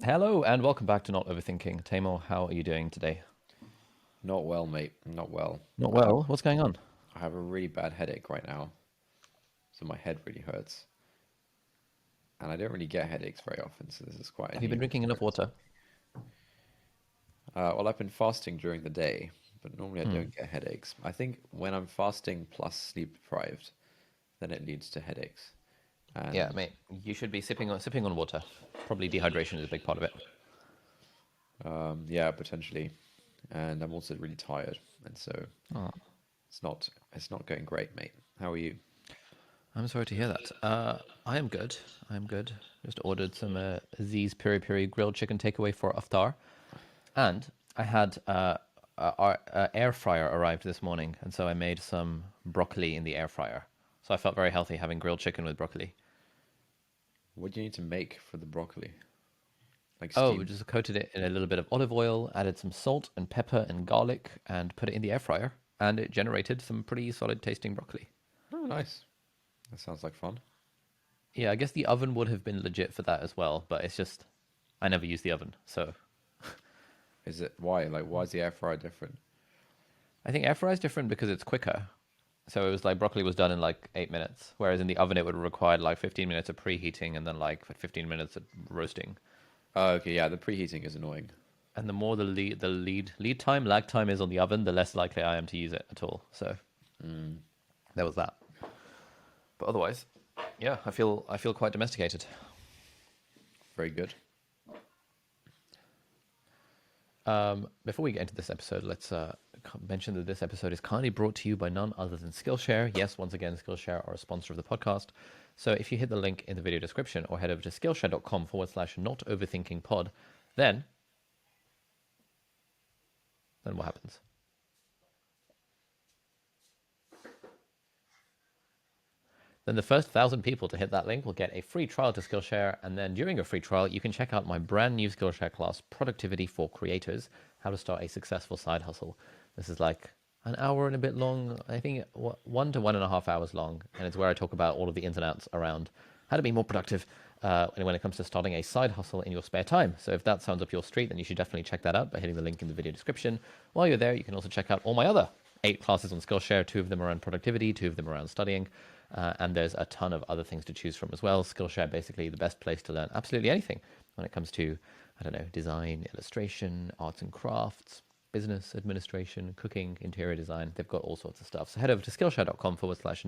Hello and welcome back to Not Overthinking. Tamo, how are you doing today? Not well, mate. Not well. Not well. What's going on? I have a really bad headache right now, so my head really hurts. And I don't really get headaches very often, so this is quite a Have you been new drinking enough experience. water? Well, I've been fasting during the day, but normally I Hmm. don't get headaches. I think when I'm fasting plus sleep deprived, then it leads to headaches. Yeah, And mate. You should be sipping on water. Probably dehydration is a big part of it. yeah, potentially. And I'm also really tired, and so Oh, it's not going great, mate. How are you? I'm sorry to hear that. I am good. I'm good. Just ordered some Z's Piri Piri grilled chicken takeaway for iftar, and I had our air fryer arrived this morning, and so I made some broccoli in the air fryer. So I felt very healthy having grilled chicken with broccoli. What do you need to make for the broccoli? Like Oh, we steamed? just coated it in a little bit of olive oil, added some salt and pepper and garlic, and put it in the air fryer, and it generated some pretty solid tasting broccoli. Oh, nice. That sounds like fun. Yeah, I guess the oven would have been legit for that as well, but it's just I never use the oven, so Is it why? Like, why is the air fryer different? I think air fryer is different because it's quicker. So it was like broccoli was done in like 8 minutes, whereas in the oven it would have required like 15 minutes of preheating and then like 15 minutes of roasting. Oh, okay, yeah, the preheating is annoying. And the more the lead time lag time is on the oven, the less likely I am to use it at all. So Mm, there was that. But otherwise, yeah, I feel quite domesticated. very good. Before we get into this episode, let's mention that this episode is kindly brought to you by none other than Skillshare. Yes, once again, Skillshare are a sponsor of the podcast. So if you hit the link in the video description or head over to skillshare.com/, not overthinking pod, then what happens? Then the first 1,000 people to hit that link will get a free trial to Skillshare, and then during your free trial, you can check out my brand new Skillshare class, Productivity for Creators: How to Start a Successful Side Hustle. This is like an hour and a bit long, I think 1 to 1.5 hours long, and it's where I talk about all of the ins and outs around how to be more productive when it comes to starting a side hustle in your spare time. So if that sounds up your street, then you should definitely check that out by hitting the link in the video description. While you're there, you can also check out all my other 8 classes on Skillshare, 2 of them around productivity, 2 of them around studying. And there's a ton of other things to choose from as well. Skillshare basically the best place to learn absolutely anything when it comes to, I don't know, design, illustration, arts and crafts, business administration, cooking, interior design. They've got all sorts of stuff. So head over to skillshare.com/,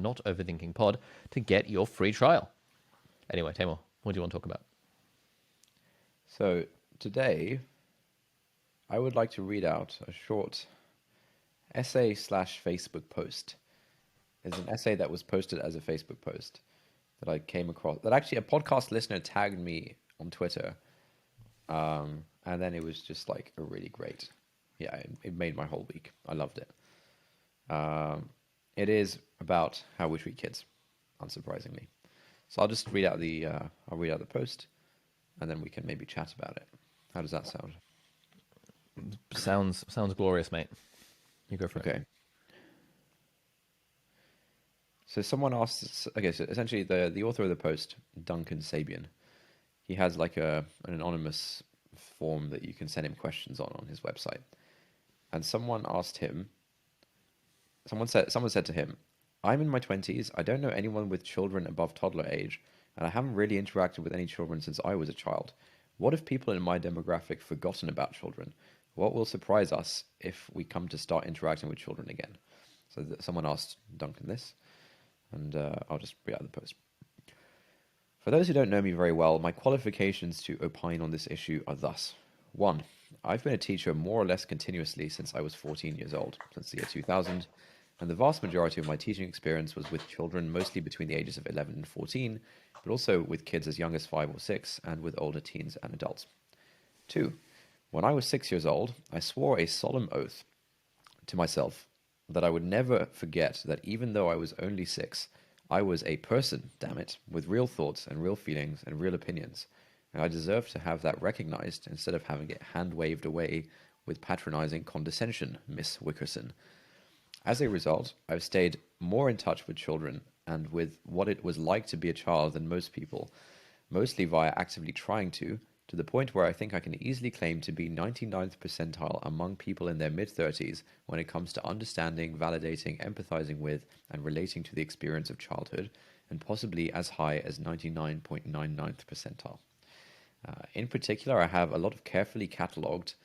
not overthinking pod to get your free trial. Anyway, Tamor, what do you want to talk about? So today, I would like to read out a short essay slash Facebook post. It's an essay that was posted as a Facebook post that I came across. That actually a podcast listener tagged me on Twitter, and then it was just like a really great. Yeah, it made my whole week. I loved it. Um, it is about how we treat kids, unsurprisingly. So I'll just read out I'll read out the post, and then we can maybe chat about it. How does that sound? Sounds glorious, mate. You go for it. Okay. So someone asked. Okay, so essentially the author of the post, Duncan Sabien, he has like an anonymous form that you can send him questions on his website. And someone asked him. Someone said to him, "I'm in my 20s. I don't know anyone with children above toddler age, and I haven't really interacted with any children since I was a child. What if people in my demographic forgotten about children? What will surprise us if we come to start interacting with children again?" So someone asked Duncan this, and I'll just read out the post. For those who don't know me very well, my qualifications to opine on this issue are thus. 1. I've been a teacher more or less continuously since I was 14 years old, since the year 2000, and the vast majority of my teaching experience was with children mostly between the ages of 11 and 14, but also with kids as young as 5 or 6, and with older teens and adults. 2. When I was 6 years old, I swore a solemn oath to myself that I would never forget that even though I was only 6, I was a person, damn it, with real thoughts and real feelings and real opinions, and I deserved to have that recognized instead of having it hand waved away with patronizing condescension, Miss Wickerson. As a result, I've stayed more in touch with children and with what it was like to be a child than most people, mostly via actively trying to, to the point where I think I can easily claim to be 99th percentile among people in their mid-30s when it comes to understanding, validating, empathizing with, and relating to the experience of childhood, and possibly as high as 99.99th percentile. In particular, I have a lot of carefully catalogued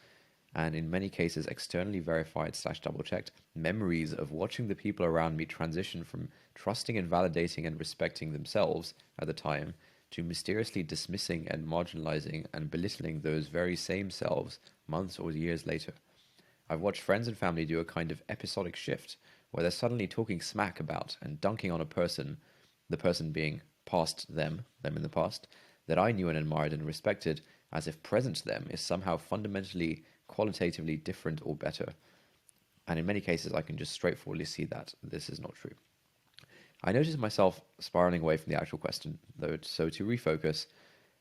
and in many cases externally verified / double checked memories of watching the people around me transition from trusting and validating and respecting themselves at the time to mysteriously dismissing and marginalizing and belittling those very same selves months or years later. I've watched friends and family do a kind of episodic shift where they're suddenly talking smack about and dunking on a person, the person being past them in the past, that I knew and admired and respected, as if present to them is somehow fundamentally, qualitatively different or better. And in many cases, I can just straightforwardly see that this is not true. I noticed myself spiraling away from the actual question, though, so to refocus,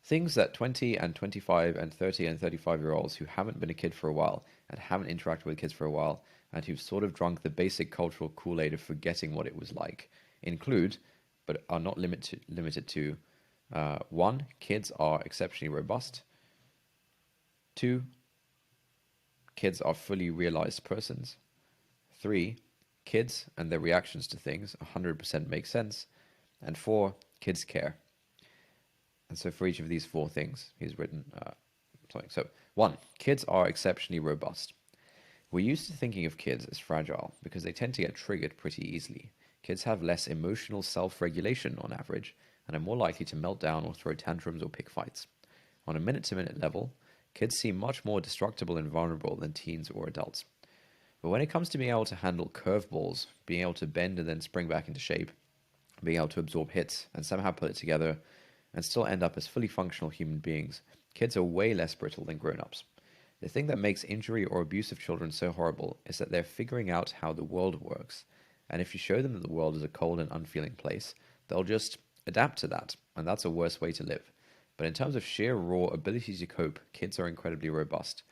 things that 20 and 25 and 30 and 35-year-olds who haven't been a kid for a while and haven't interacted with kids for a while and who've sort of drunk the basic cultural Kool-Aid of forgetting what it was like include, but are not limited to, 1, kids are exceptionally robust. 2, kids are fully realized persons. 3, kids and their reactions to things 100% make sense. And 4, kids care. And so for each of these 4 things, he's written something. So 1, kids are exceptionally robust. We're used to thinking of kids as fragile because they tend to get triggered pretty easily. Kids have less emotional self-regulation on average and are more likely to melt down or throw tantrums or pick fights. On a minute-to-minute level, kids seem much more destructible and vulnerable than teens or adults. But when it comes to being able to handle curveballs, being able to bend and then spring back into shape, being able to absorb hits and somehow put it together and still end up as fully functional human beings, kids are way less brittle than grown-ups. The thing that makes injury or abuse of children so horrible is that they're figuring out how the world works. And if you show them that the world is a cold and unfeeling place, they'll just adapt to that, and that's a worse way to live. But in terms of sheer raw ability to cope, kids are incredibly robust.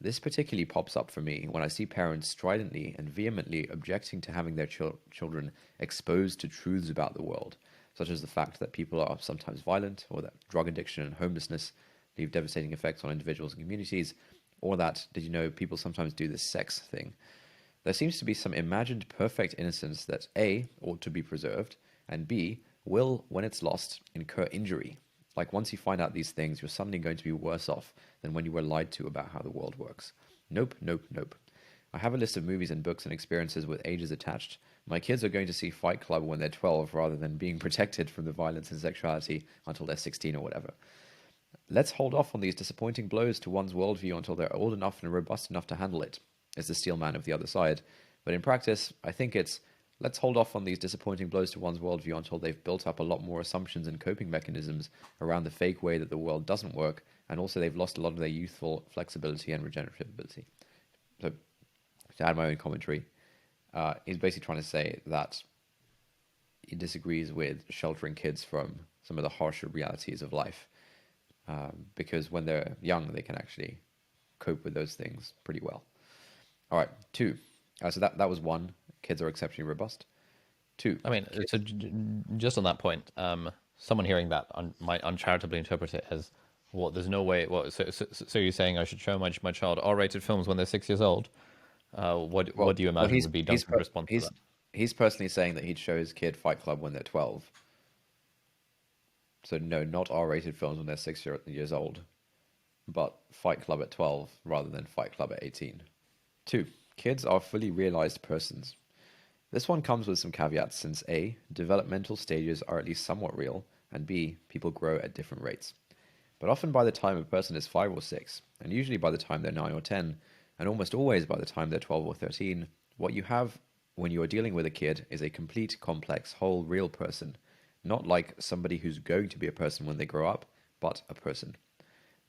This particularly pops up for me when I see parents stridently and vehemently objecting to having their children exposed to truths about the world, such as the fact that people are sometimes violent, or that drug addiction and homelessness leave devastating effects on individuals and communities, or that, did you know, people sometimes do this sex thing. There seems to be some imagined perfect innocence that A, ought to be preserved, and B, will, when it's lost, incur injury. Like once you find out these things, you're suddenly going to be worse off than when you were lied to about how the world works. Nope, nope, nope. I have a list of movies and books and experiences with ages attached. My kids are going to see Fight Club when they're 12 rather than being protected from the violence and sexuality until they're 16 or whatever. Let's hold off on these disappointing blows to one's worldview until they're old enough and robust enough to handle it, is the steel man of the other side. But in practice, I think it's, let's hold off on these disappointing blows to one's worldview until they've built up a lot more assumptions and coping mechanisms around the fake way that the world doesn't work, and also they've lost a lot of their youthful flexibility and regenerative ability. So, to add my own commentary, he's basically trying to say that he disagrees with sheltering kids from some of the harsher realities of life, because when they're young, they can actually cope with those things pretty well. All right, 2. So that was 1. Kids are exceptionally robust. 2. I mean, so just on that point, someone hearing that might uncharitably interpret it as, what, there's no way, so you're saying I should show my child R-rated films when they're 6 years old? What do you imagine would be Duncan's response to that? He's personally saying that he'd show his kid Fight Club when they're 12. So no, not R-rated films when they're 6 years old, but Fight Club at 12 rather than Fight Club at 18. 2. Kids are fully realized persons. This one comes with some caveats since A, developmental stages are at least somewhat real, and B, people grow at different rates. But often by the time a person is 5 or 6, and usually by the time they're 9 or 10, and almost always by the time they're 12 or 13, what you have when you are dealing with a kid is a complete, complex, whole, real person, not like somebody who's going to be a person when they grow up, but a person.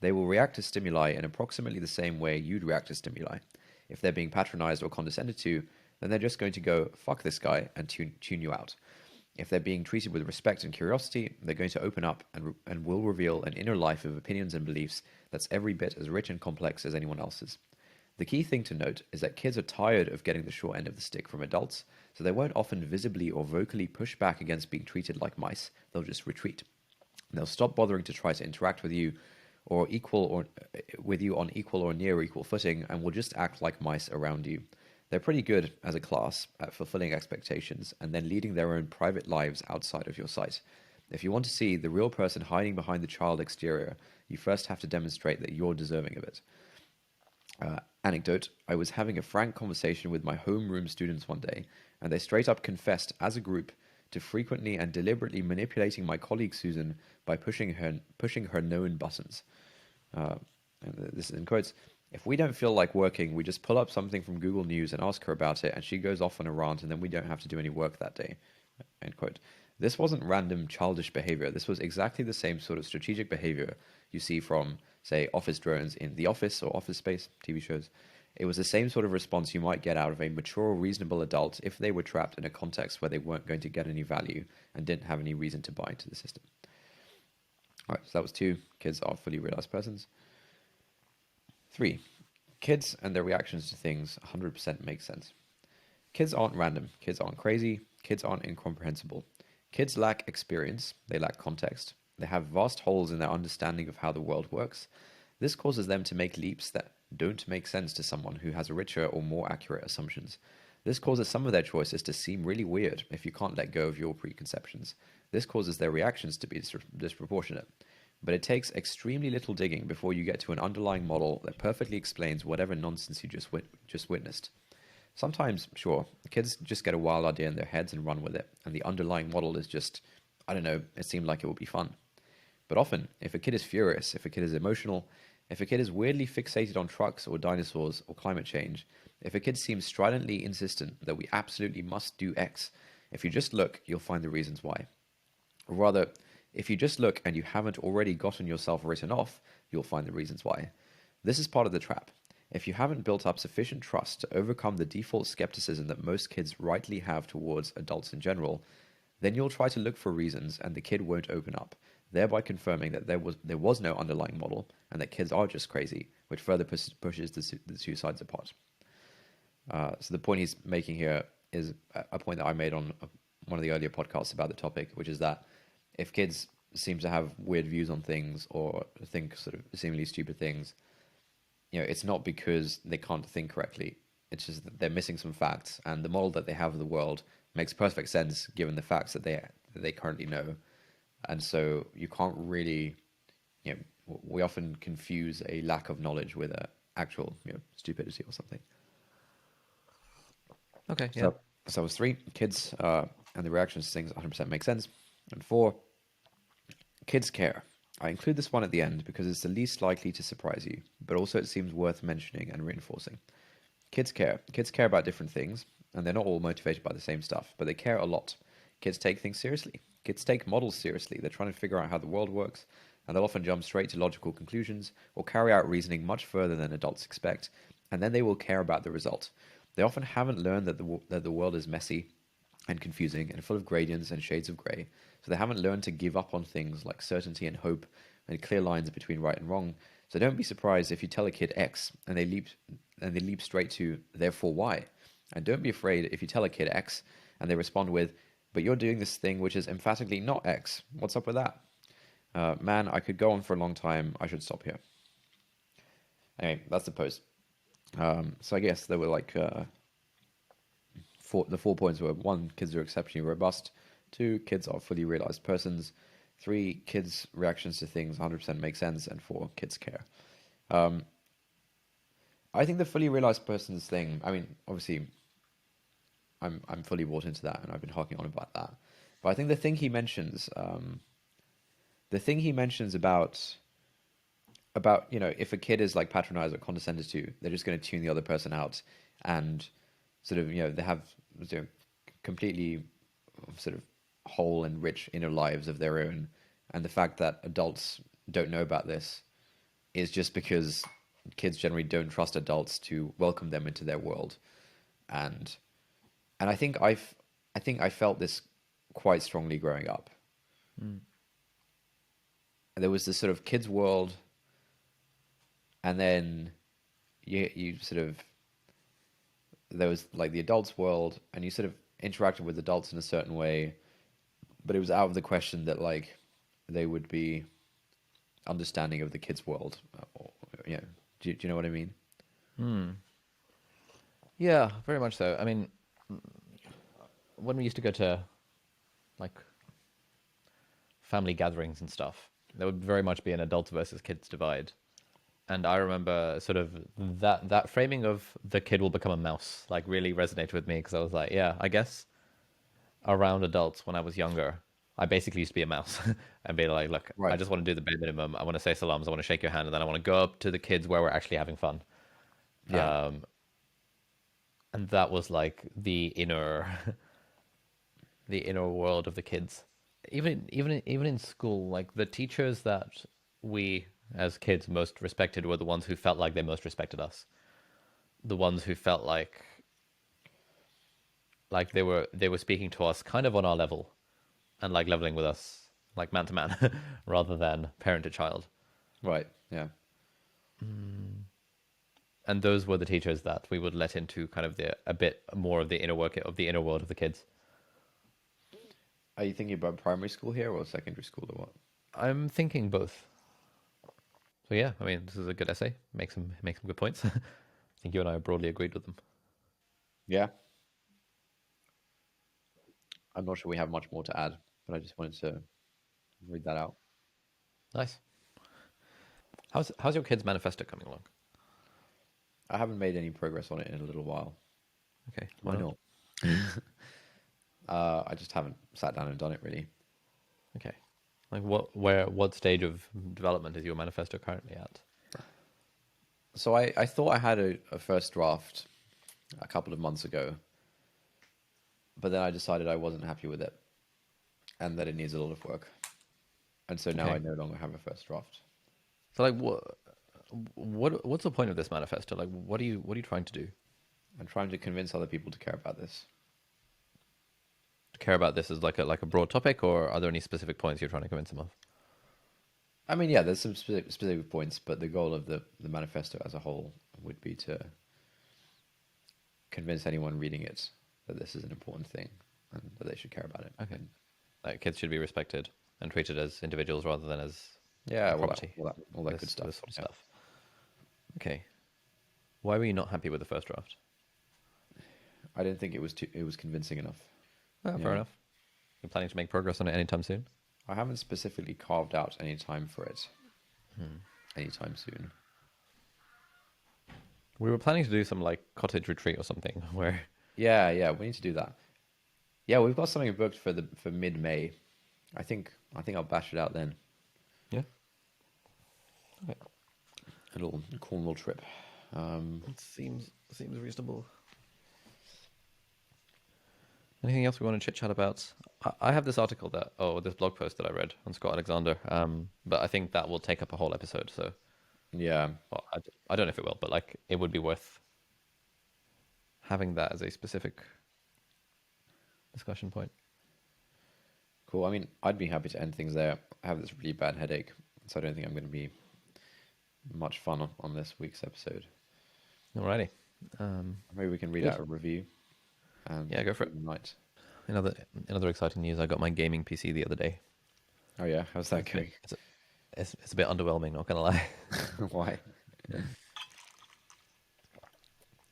They will react to stimuli in approximately the same way you'd react to stimuli. If they're being patronized or condescended to, then they're just going to go, fuck this guy, and tune you out. If they're being treated with respect and curiosity, they're going to open up and will reveal an inner life of opinions and beliefs that's every bit as rich and complex as anyone else's. The key thing to note is that kids are tired of getting the short end of the stick from adults, so they won't often visibly or vocally push back against being treated like mice. They'll just retreat. They'll stop bothering to try to interact with you or equal or with you on equal or near equal footing and will just act like mice around you. They're pretty good as a class at fulfilling expectations and then leading their own private lives outside of your sight. If you want to see the real person hiding behind the child exterior, you first have to demonstrate that you're deserving of it. Anecdote: I was having a frank conversation with my homeroom students one day, and they straight up confessed as a group to frequently and deliberately manipulating my colleague Susan by pushing her known buttons. Uh, and this is in quotes. If we don't feel like working, we just pull up something from Google News and ask her about it, and she goes off on a rant, and then we don't have to do any work that day. End quote. This wasn't random childish behavior. This was exactly the same sort of strategic behavior you see from, say, office drones in The Office or Office Space TV shows. It was the same sort of response you might get out of a mature, reasonable adult if they were trapped in a context where they weren't going to get any value and didn't have any reason to buy into the system. All right, so that was 2. Kids are fully realized persons. 3. Kids and their reactions to things 100% make sense. Kids aren't random. Kids aren't crazy. Kids aren't incomprehensible. Kids lack experience. They lack context. They have vast holes in their understanding of how the world works. This causes them to make leaps that don't make sense to someone who has richer or more accurate assumptions. This causes some of their choices to seem really weird if you can't let go of your preconceptions. This causes their reactions to be disproportionate. But it takes extremely little digging before you get to an underlying model that perfectly explains whatever nonsense you just witnessed. Sometimes, sure, kids just get a wild idea in their heads and run with it, and the underlying model is just, I don't know, it seemed like it would be fun. But often, if a kid is furious, if a kid is emotional, if a kid is weirdly fixated on trucks or dinosaurs or climate change, if a kid seems stridently insistent that we absolutely must do X, if you just look, you'll find the reasons why. Or rather, if you just look and you haven't already gotten yourself written off, you'll find the reasons why. This is part of the trap. If you haven't built up sufficient trust to overcome the default skepticism that most kids rightly have towards adults in general, then you'll try to look for reasons and the kid won't open up, thereby confirming that there was no underlying model and that kids are just crazy, which further pushes the two sides apart. So the point he's making here is a point that I made on one of the earlier podcasts about the topic, which is that if kids seem to have weird views on things or think sort of seemingly stupid things, it's not because they can't think correctly. It's just that they're missing some facts, and the model that they have of the world makes perfect sense given the facts that they currently know. And so you can't really, we often confuse a lack of knowledge with a actual, stupidity or something. Okay, yeah. So that was 3. Kids and the reactions to things 100% make sense. And 4, kids care. I include this one at the end because it's the least likely to surprise you, but also it seems worth mentioning and reinforcing. Kids care. Kids care about different things, and they're not all motivated by the same stuff, but they care a lot. Kids take things seriously. Kids take models seriously. They're trying to figure out how the world works, and they'll often jump straight to logical conclusions or carry out reasoning much further than adults expect, and then they will care about the result. They often haven't learned that the world is messy and confusing and full of gradients and shades of grey, so they haven't learned to give up on things like certainty and hope and clear lines between right and wrong. So don't be surprised if you tell a kid X and they leap straight to therefore Y. And don't be afraid if you tell a kid X and they respond with, but you're doing this thing which is emphatically not X. What's up with that? Man, I could go on for a long time. I should stop here. Anyway, that's the post. So I guess there were like the 4 points were: 1, kids are exceptionally robust; 2, kids are fully realized persons; 3, kids' reactions to things 100% make sense; and 4, kids care. I think the fully realized persons thing, I mean, obviously, I'm fully bought into that, and I've been harking on about that. But I think the thing he mentions about if a kid is like patronized or condescended to, they're just going to tune the other person out, and sort of they have completely sort of whole and rich inner lives of their own, and the fact that adults don't know about this is just because kids generally don't trust adults to welcome them into their world, and I think I felt this quite strongly growing up. There was this sort of kids world, and then you sort of, there was like the adults world, and you sort of interacted with adults in a certain way, but it was out of the question that like they would be understanding of the kids' world. Or, you know, do you know what I mean? Yeah, very much so. I mean, when we used to go to like family gatherings and stuff, there would very much be an adults versus kids divide. And I remember sort of that framing of the kid will become a mouse like really resonated with me because I was like, yeah, I guess around adults when I was younger, I basically used to be a mouse and be like, look, I Right. just want to do the bare minimum. I want to say salams. I want to shake your hand, and then I want to go up to the kids where we're actually having fun. Yeah. And that was like the inner, the inner world of the kids. Even in school, like the teachers that we as kids most respected were the ones who felt like they most respected us. The ones who felt like they were speaking to us kind of on our level and like leveling with us like man to man rather than parent to child. Right. Yeah. And those were the teachers that we would let into kind of the a bit more of the inner work of the inner world of the kids. Are you thinking about primary school here or secondary school or what? I'm thinking both. So yeah, I mean, this is a good essay. Make some good points. I think you and I broadly agreed with them. Yeah. I'm not sure we have much more to add, but I just wanted to read that out. Nice. How's your kids' manifesto coming along? I haven't made any progress on it in a little while. Okay, why Why not? not? I just haven't sat down and done it really. Okay, like what stage of development is your manifesto currently at? So I thought I had a first draft a couple of months ago, but then I decided I wasn't happy with it and that it needs a lot of work. And so now I Okay, no longer have a first draft. so like what's the point of this manifesto? Like, what are you trying to do? I'm trying to convince other people to care about this. Care about this as like a broad topic, or are there any specific points you're trying to convince them of? I mean, yeah, there's some specific points, but the goal of the manifesto as a whole would be to convince anyone reading it that this is an important thing and that they should care about it. Okay, And like kids should be respected and treated as individuals rather than as yeah, property. all that good This stuff. sort of Yeah. stuff. Okay, why were you not happy with the first draft? I didn't think it was convincing enough. Oh, fair Yeah. enough. You're planning to make progress on it anytime soon? I haven't specifically carved out any time for it anytime soon. We were planning to do some like cottage retreat or something where. Yeah, yeah, we need to do that. Yeah, we've got something booked for mid-May. I think I'll bash it out then. Yeah. Okay. A little Cornwall trip. It seems reasonable. Anything else we want to chit chat about? I have this article this blog post that I read on Scott Alexander. But I think that will take up a whole episode. So, Yeah, well, I don't know if it will, but like it would be worth having that as a specific discussion point. cool. I mean, I'd be happy to end things there. I have this really bad headache, so I don't think I'm going to be much fun on this week's episode. Alrighty. Maybe we can read Good. out a review and Yeah, go for it. night. Another exciting news. I got my gaming PC the other day. Oh yeah, how's that going? It's a bit underwhelming, not gonna lie. Why?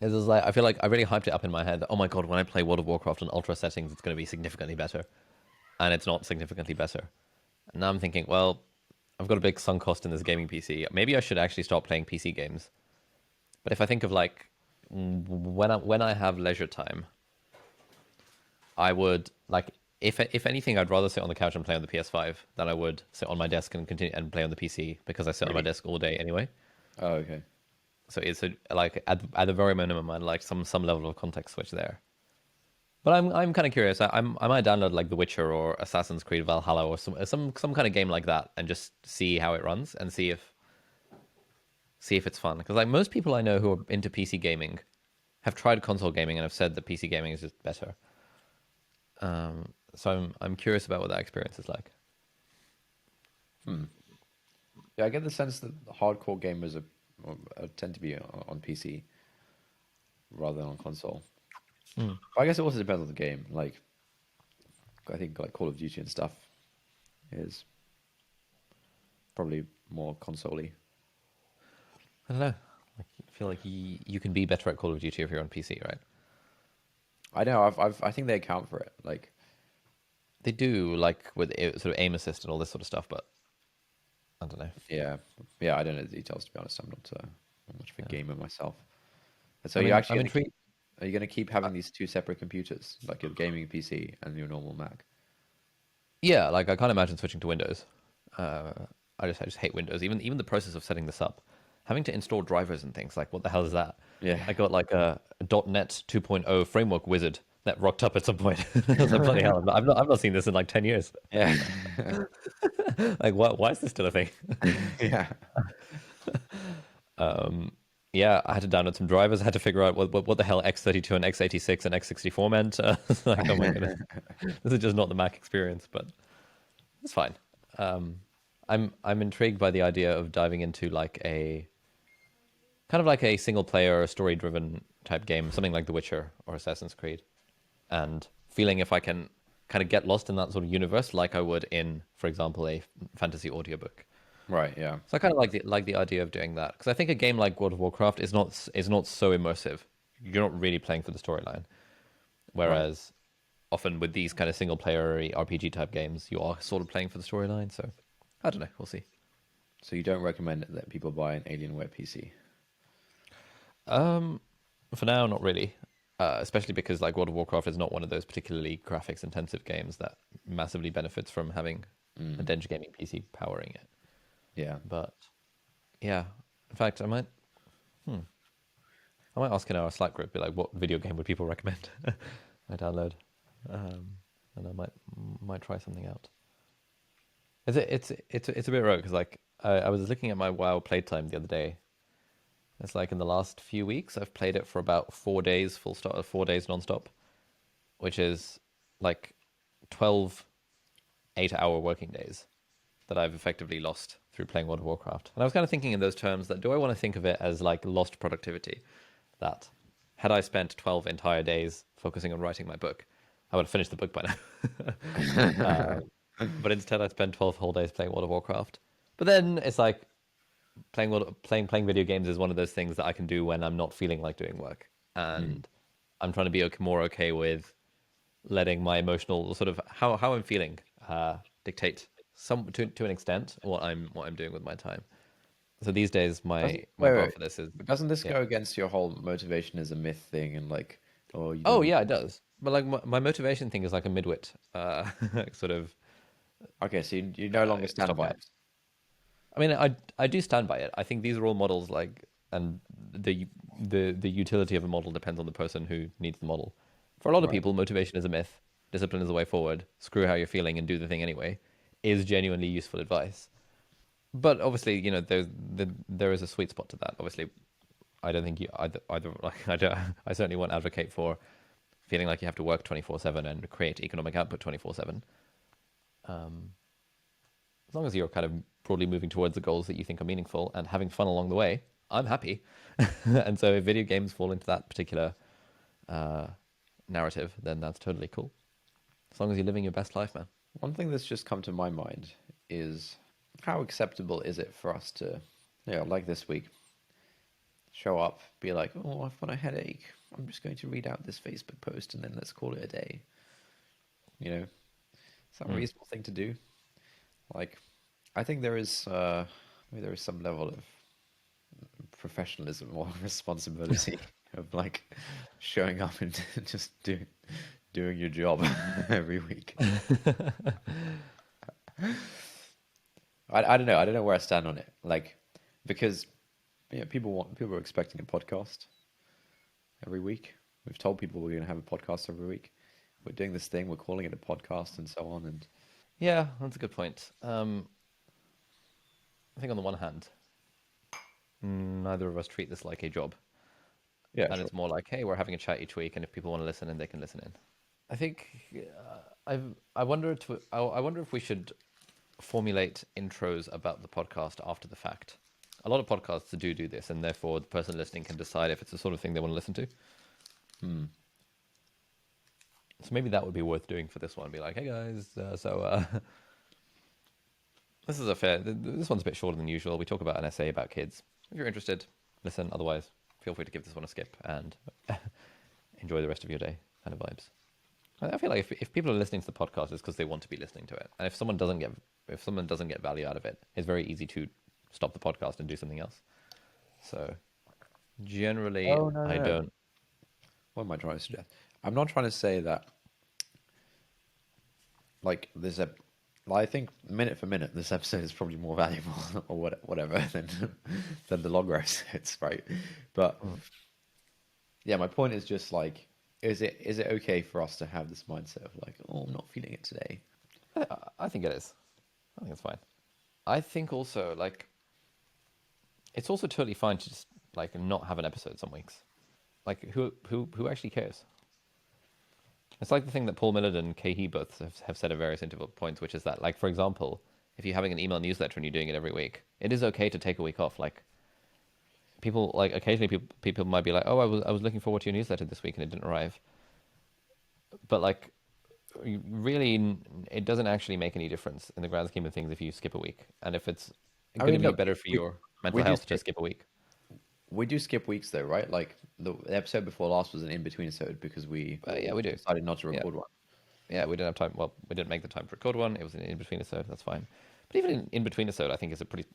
It's just like I feel like I really hyped it up in my head that, oh my god, when I play World of Warcraft on ultra settings, it's going to be significantly better, and it's not significantly better. And now I'm thinking, well, I've got a big sunk cost in this gaming PC. Maybe I should actually start playing PC games. But if I think of like when I have leisure time, I would like if anything, I'd rather sit on the couch and play on the PS5 than I would sit on my desk and continue and play on the PC because I sit on my Really? desk all day anyway. Oh, okay. So it's like at the very minimum, I'd like some level of context switch there. But I'm kind of curious. I might download like The Witcher or Assassin's Creed Valhalla or some kind of game like that and just see how it runs and see if it's fun. Because like most people I know who are into PC gaming have tried console gaming and have said that PC gaming is just better. So I'm curious about what that experience is like. Yeah, I get the sense that hardcore gamers tend to be on PC rather than on console. I guess it also depends on the game. Like, I think like Call of Duty and stuff is probably more console-y. I don't know. Like, I feel like you can be better at Call of Duty if you're on PC, right? I know. I think they account for it. Like, They do, like with sort of aim assist and all this sort of stuff, but I don't know. yeah, yeah. I don't know the details, to be honest. I'm not much of a Yeah. gamer myself. And so I you're mean, actually I'm going to keep. intrigued. Are you going to keep having these two separate computers, like your gaming PC and your normal Mac? Yeah, like I can't imagine switching to Windows. Uh, I just hate Windows. Even the process of setting this up, having to install drivers and things like what the hell is that? Yeah. I got like a .NET 2.0 framework wizard that rocked up at some point. I was like, bloody hell! I've not seen this in like 10 years. Yeah. Like, why is this still a thing? Yeah. Yeah, I had to download some drivers. I had to figure out what the hell X32 and X86 and X64 meant. Like, oh my goodness, this is just not the Mac experience, but it's fine. Um, I'm intrigued by the idea of diving into like a kind of like a single player, story driven type game, something like The Witcher or Assassin's Creed, and feeling if I can kind of get lost in that sort of universe like I would in, for example, a fantasy audiobook. Right. Yeah. So I kind of like the idea of doing that because I think a game like World of Warcraft is not so immersive. You're not really playing for the storyline, Right. whereas often with these kind of single player RPG type games, you are sort of playing for the storyline. So I don't know. We'll see. So you don't recommend that people buy an Alienware PC? For now, not really. Especially because like World of Warcraft is not one of those particularly graphics intensive games that massively benefits from having a Mm. dense gaming PC powering it. Yeah. But yeah, in fact, I might ask in our Slack group, be like, what video game would people recommend I download, um, and I might try something out. It's a bit rogue because like I was looking at my WoW playtime the other day. It's like in the last few weeks I've played it for about 4 days full stop, 4 days nonstop, which is like 12 8-hour working days that I've effectively lost through playing World of Warcraft. And I was kind of thinking in those terms that do I want to think of it as like lost productivity? That had I spent 12 entire days focusing on writing my book, I would have finished the book by now. But instead, I spent 12 whole days playing World of Warcraft. But then it's like playing video games is one of those things that I can do when I'm not feeling like doing work, Mm. and I'm trying to be more okay with letting my emotional sort of how I'm feeling dictate some to an extent what I'm doing with my time. So these days, Doesn't my wait, bar wait. for this is But doesn't this yeah. go against your whole motivation is a myth thing and like, oh, you don't Oh need yeah, to. it does. But like my motivation thing is like a midwit sort of Okay, so you no longer stand by stopgap. it. I mean, I do stand by it. I think these are all models like, and the utility of a model depends on the person who needs the model. For a lot of Right. people, motivation is a myth. Discipline is the way forward. Screw how you're feeling and do the thing anyway. Is genuinely useful advice. But obviously, there is a sweet spot to that. Obviously, I don't think you either like I certainly won't advocate for feeling like you have to work 24/7 and create economic output 24/7. As long as you're kind of broadly moving towards the goals that you think are meaningful and having fun along the way, I'm happy. And so if video games fall into that particular narrative, then that's totally cool. As long as you're living your best life, man. One thing that's just come to my mind is how acceptable is it for us to, like this week, show up, be like, oh, I've got a headache. I'm just going to read out this Facebook post and then let's call it a day. You know, is that a Mm. reasonable thing to do? Like, I think maybe there is some level of professionalism or responsibility of like showing up and just doing your job every week. I don't know. I don't know where I stand on it. Like, because people are expecting a podcast every week. We've told people we're going to have a podcast every week. We're doing this thing. We're calling it a podcast and so on. And Yeah, that's a good point. I think on the one hand, neither of us treat this like a job, yeah, and sure. it's more like, hey, we're having a chat each week, and if people want to listen in, they can listen in. I think I wonder if we should formulate intros about the podcast after the fact. A lot of podcasts do this, and therefore the person listening can decide if it's the sort of thing they want to listen to. Hmm. So maybe that would be worth doing for this one. Be like, hey guys, This one's a bit shorter than usual. We talk about an essay about kids. If you're interested, listen. Otherwise, feel free to give this one a skip and enjoy the rest of your day. Kind of vibes. I feel like if people are listening to the podcast, it's because they want to be listening to it. And if someone doesn't get value out of it, it's very easy to stop the podcast and do something else. So generally, Oh, no, I no. don't. What am I trying to suggest? I'm not trying to say that, like, I think minute for minute, this episode is probably more valuable or whatever than the longer episodes, right? But yeah, my point is just like, is it okay for us to have this mindset of like, oh, I'm not feeling it today? I think it is. I think it's fine. I think also like it's also totally fine to just like not have an episode some weeks. Like who actually cares? It's like the thing that Paul Millard and Kay He both have said at various interval points, which is that, like, for example, if you're having an email newsletter and you're doing it every week, it is okay to take a week off. Like, people, like, occasionally people might be like, oh, I was looking forward to your newsletter this week and it didn't arrive. But, like, really, it doesn't actually make any difference in the grand scheme of things if you skip a week. And if it's going to be Look, better for your mental we do health to skip a week. we do skip weeks though, right? Like the episode before last was an in-between episode because we Yeah, we do. decided not to Yeah. record one. Yeah, we didn't have time. Well, we didn't make the time to record one. It was an in-between episode. That's fine. But even in in-between episode, I think is a pretty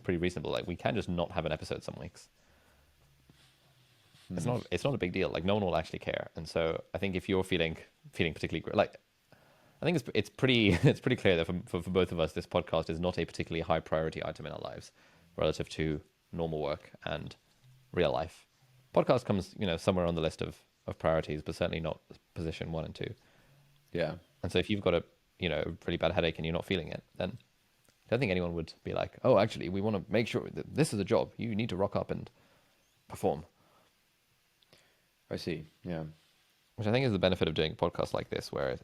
pretty reasonable. Like, we can just not have an episode some weeks. It's not a big deal. Like, no one will actually care. And so I think if you're feeling particularly like, I think it's pretty it's pretty clear that for both of us, this podcast is not a particularly high priority item in our lives relative to normal work and real life. Podcast comes, somewhere on the list of priorities, but certainly not position 1 and 2. Yeah. And so if you've got a really bad headache and you're not feeling it, then I don't think anyone would be like, oh, actually, we want to make sure that this is a job. You need to rock up and perform. I see. Yeah. Which I think is the benefit of doing podcasts like this, where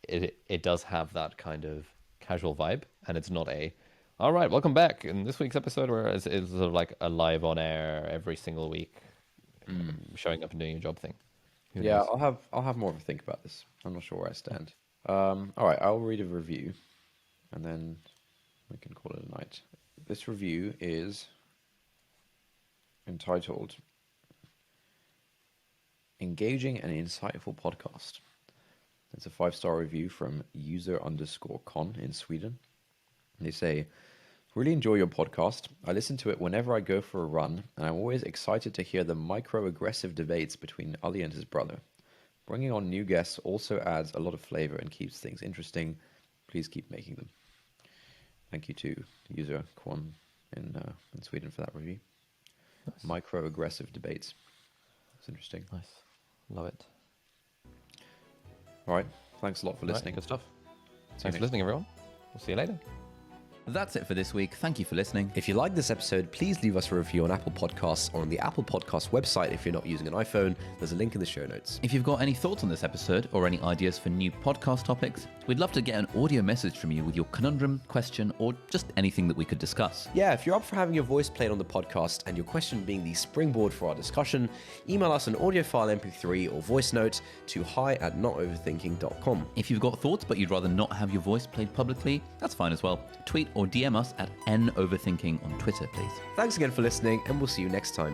it does have that kind of casual vibe, and it's not all right, welcome back in this week's episode, where it's sort of like a live on air every single week, showing up and doing your job thing. Who Yeah, knows? I'll have more of a think about this. I'm not sure where I stand. All right, I'll read a review, and then we can call it a night. This review is entitled "Engaging and Insightful Podcast." It's a 5-star review from user_con in Sweden. They say, "Really enjoy your podcast. I listen to it whenever I go for a run, and I'm always excited to hear the microaggressive debates between Ali and his brother. Bringing on new guests also adds a lot of flavor and keeps things interesting. Please keep making them." Thank you to user Kwon in Sweden for that review. Nice. Microaggressive debates. It's interesting. Nice. Love it. All right. Thanks a lot for Right, listening. good stuff. See you Thanks for next listening, everyone. We'll see you later. That's it for this week. Thank you for listening. If you like this episode, please leave us a review on Apple Podcasts or on the Apple Podcasts website if you're not using an iPhone. There's a link in the show notes. If you've got any thoughts on this episode or any ideas for new podcast topics, we'd love to get an audio message from you with your conundrum, question, or just anything that we could discuss. Yeah, if you're up for having your voice played on the podcast and your question being the springboard for our discussion, email us an audio file MP3 or voice note to hi@notoverthinking.com. If you've got thoughts but you'd rather not have your voice played publicly, that's fine as well. Tweet or DM us at @NOverthinking on Twitter, please. Thanks again for listening, and we'll see you next time.